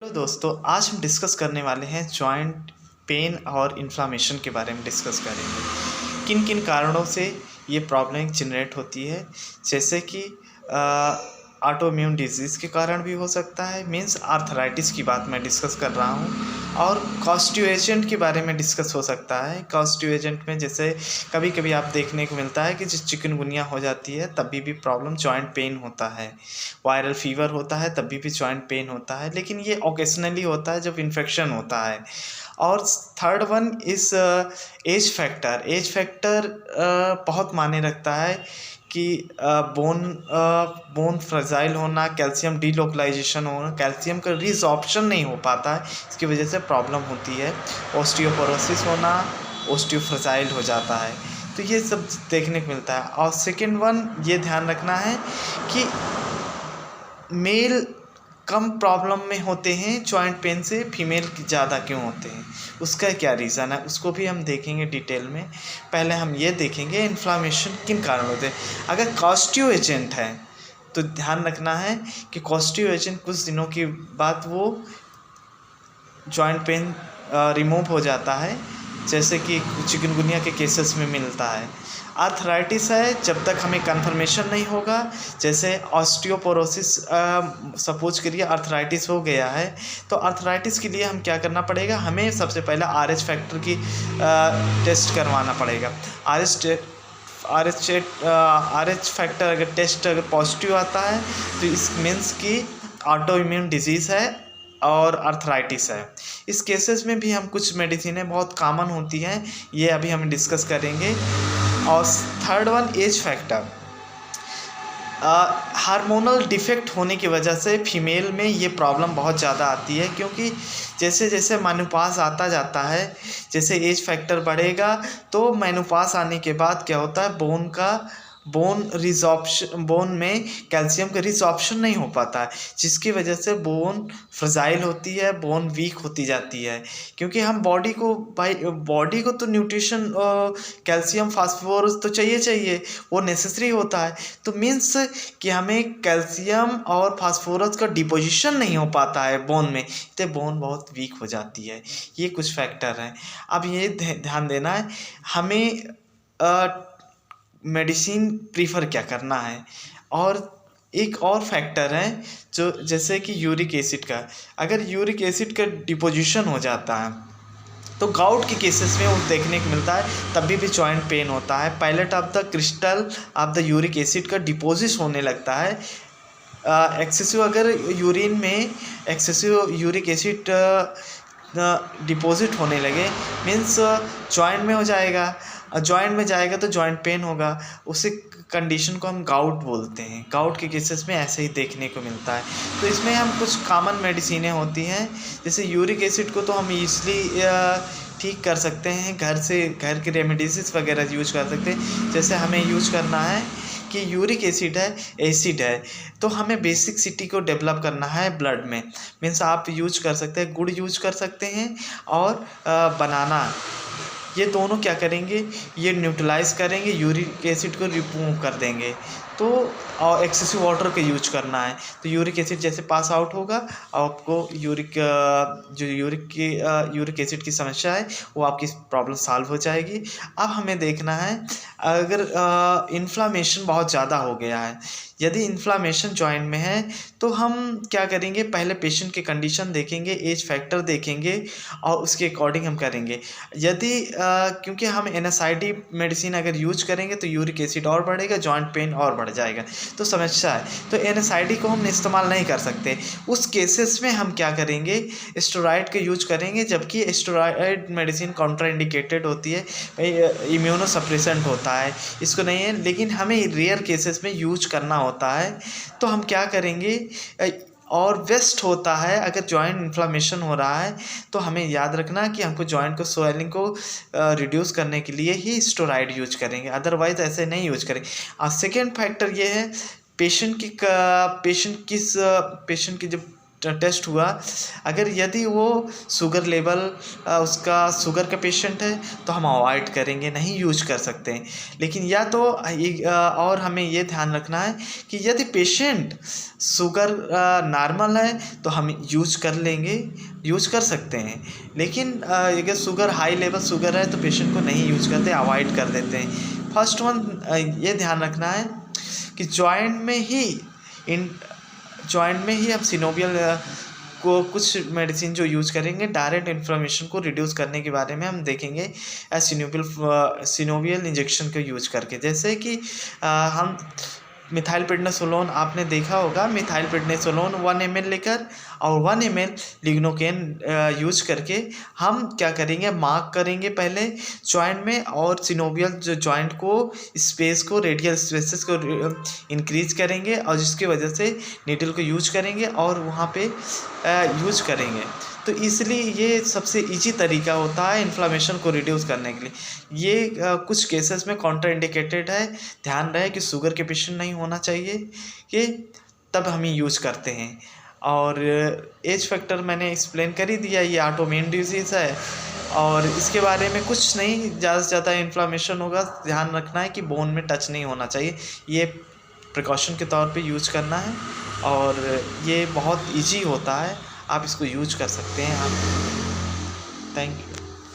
तो दोस्तों आज हम डिस्कस करने वाले हैं जॉइंट पेन और इन्फ्लामेशन के बारे में डिस्कस करेंगे। किन किन कारणों से ये प्रॉब्लम जनरेट होती है, जैसे कि ऑटोइम्यून डिजीज़ के कारण भी हो सकता है, मींस आर्थराइटिस की बात मैं डिस्कस कर रहा हूँ। और कॉस्टिव एजेंट के बारे में डिस्कस हो सकता है। कॉस्टिव एजेंट में जैसे कभी कभी आप देखने को मिलता है कि जब चिकनगुनिया हो जाती है तभी भी प्रॉब्लम जॉइंट पेन होता है, वायरल फीवर होता है तभी भी जॉइंट पेन होता है, लेकिन ये ओकेशनली होता है जब इन्फेक्शन होता है। और थर्ड वन इस एज फैक्टर। एज फैक्टर बहुत मायने रखता है कि बोन फ्रजाइल होना, कैल्शियम डीलोकलाइजेशन होना, कैल्शियम का रिजॉर्प्शन नहीं हो पाता है, इसकी वजह से प्रॉब्लम होती है। ऑस्टियोपोरोसिस होना, ऑस्टियोफ्रजाइल हो जाता है, तो ये सब देखने को मिलता है। और सेकेंड वन ये ध्यान रखना है कि मेल कम प्रॉब्लम में होते हैं जॉइंट पेन से, फीमेल ज़्यादा क्यों होते हैं, उसका क्या रीज़न है, उसको भी हम देखेंगे डिटेल में। पहले हम ये देखेंगे इन्फ्लामेशन किन कारणों से। अगर कॉस्टिव एजेंट है तो ध्यान रखना है कि कॉस्टिव एजेंट कुछ दिनों के बाद वो जॉइंट पेन रिमूव हो जाता है, जैसे कि चिकनगुनिया के केसेस में मिलता है। आर्थराइटिस है, जब तक हमें कंफर्मेशन नहीं होगा, जैसे ऑस्टियोपोरोसिस, सपोज करिए आर्थराइटिस हो गया है, तो आर्थराइटिस के लिए हम क्या करना पड़ेगा, हमें सबसे पहले RH फैक्टर की टेस्ट करवाना पड़ेगा। RH फैक्टर अगर टेस्ट अगर पॉजिटिव आता है तो इस मीन्स कि ऑटो इम्यून डिजीज़ है और आर्थराइटिस है। इस केसेस में भी हम कुछ मेडिसिनें बहुत कॉमन होती हैं, ये अभी हम डिस्कस करेंगे। और third one age factor. Hormonal defect होने की वजह से फीमेल में ये प्रॉब्लम बहुत ज़्यादा आती है, क्योंकि जैसे जैसे मेनोपॉज आता जाता है, जैसे एज फैक्टर बढ़ेगा तो मेनोपॉज आने के बाद क्या होता है, बोन में कैल्शियम का रिजॉर्प्शन नहीं हो पाता है, जिसकी वजह से बोन फ्रजाइल होती है, बोन वीक होती जाती है। क्योंकि हम बॉडी को तो न्यूट्रिशन कैल्शियम फास्फोरस तो चाहिए, वो नेसेसरी होता है। तो मीन्स कि हमें कैल्शियम और फास्फोरस का डिपोजिशन नहीं हो पाता है बोन में, तो बोन बहुत वीक हो जाती है। ये कुछ फैक्टर हैं। अब ये ध्यान देना है हमें मेडिसिन प्रीफर क्या करना है। और एक और फैक्टर है जो जैसे कि यूरिक एसिड का, अगर यूरिक एसिड का डिपोजिशन हो जाता है तो गाउट के केसेस में वो देखने को मिलता है, तभी भी जॉइंट पेन होता है। Pilot of the crystal of the uric acid का डिपोजिट होने लगता है। एक्सेसिव अगर यूरिन में एक्सेसिव यूरिक एसिड डिपॉजिट होने लगे, मीन्स जॉइंट में हो जाएगा, जॉइंट में जाएगा तो जॉइंट पेन होगा। उसी कंडीशन को हम गाउट बोलते हैं। गाउट के केसेस में ऐसे ही देखने को मिलता है। तो इसमें हम कुछ कॉमन मेडिसिनें होती हैं, जैसे यूरिक एसिड को तो हम ईज़िली ठीक कर सकते हैं, घर के रेमेडीज़ वगैरह यूज कर सकते हैं। जैसे हमें यूज करना है कि यूरिक एसिड है तो हमें बेसिक सिटी को डेवलप करना है ब्लड में। मीन्स आप यूज कर सकते हैं, गुड़ यूज कर सकते हैं और बनाना, ये दोनों क्या करेंगे, ये न्यूट्रलाइज करेंगे, यूरिक एसिड को रिमूव कर देंगे। तो और एक्सेसिव वाटर का यूज करना है, तो यूरिक एसिड जैसे पास आउट होगा, आपको यूरिक एसिड की समस्या है वो आपकी प्रॉब्लम सॉल्व हो जाएगी। अब हमें देखना है अगर इन्फ्लामेशन बहुत ज़्यादा हो गया है, यदि इन्फ्लामेशन जॉइंट में है तो हम क्या करेंगे, पहले पेशेंट की कंडीशन देखेंगे, एज फैक्टर देखेंगे और उसके अकॉर्डिंग हम करेंगे। यदि क्योंकि हम NSAID मेडिसिन अगर यूज करेंगे तो यूरिक एसिड और बढ़ेगा, जॉइंट पेन और बढ़ जाएगा, तो समस्या है। तो NSAID को हम इस्तेमाल नहीं कर सकते। उस केसेस में हम क्या करेंगे, स्टेरॉइड का यूज करेंगे, जबकि स्टेरॉइड मेडिसिन कॉन्ट्राइंडिकेटेड होती है, इम्यूनो सप्रेसेंट होता है, इसको नहीं है, लेकिन हमें रेयर केसेस में यूज करना होता है। तो हम क्या करेंगे, और वेस्ट होता है अगर जॉइंट इन्फ्लामेशन हो रहा है तो हमें याद रखना कि हमको जॉइंट को स्वेलिंग को रिड्यूस करने के लिए ही स्टेरॉइड यूज करेंगे, अदरवाइज ऐसे नहीं यूज करेंगे। और सेकेंड फैक्टर ये है पेशेंट की जब टेस्ट हुआ, अगर यदि वो शुगर लेवल उसका शुगर का पेशेंट है तो हम अवॉइड करेंगे, नहीं यूज कर सकते हैं। लेकिन या तो और हमें ये ध्यान रखना है कि यदि पेशेंट शुगर नॉर्मल है तो हम यूज कर लेंगे, यूज कर सकते हैं। लेकिन अगर शुगर हाई लेवल शुगर है तो पेशेंट को नहीं यूज करते, अवॉइड कर देते हैं। फर्स्ट वन ये ध्यान रखना है कि जॉइंट में ही हम सिनोवियल को कुछ मेडिसिन जो यूज़ करेंगे डायरेक्ट इन्फ्लेमेशन को रिड्यूस करने के बारे में हम देखेंगे सिनोवियल इंजेक्शन को यूज करके। जैसे कि हम मिथाइलप्रेडनिसोलोन, आपने देखा होगा मिथाइलप्रेडनिसोलोन 1 ml लेकर और 1 ml लिग्नोकेन यूज करके हम क्या करेंगे, मार्क करेंगे पहले जॉइंट में, और सिनोवियल जो जॉइंट को स्पेस को रेडियल स्पेसेस को इंक्रीज करेंगे और जिसकी वजह से नीडल को यूज करेंगे और वहाँ पे यूज करेंगे। तो इसलिए ये सबसे इजी तरीका होता है इन्फ्लामेशन को रिड्यूस करने के लिए। ये कुछ केसेस में कॉन्ट्रा इंडिकेटेड है, ध्यान रहे कि शुगर के पेशेंट नहीं होना चाहिए, ये तब हम यूज करते हैं। और एज फैक्टर मैंने एक्सप्लेन कर ही दिया, ये ऑटोइम्यून डिजीज़ है और इसके बारे में कुछ नहीं, ज़्यादा से ज़्यादा इन्फ्लामेशन होगा, ध्यान रखना है कि बोन में टच नहीं होना चाहिए, ये प्रिकॉशन के तौर पे यूज करना है और ये बहुत इजी होता है, आप इसको यूज कर सकते हैं आप। Thank you.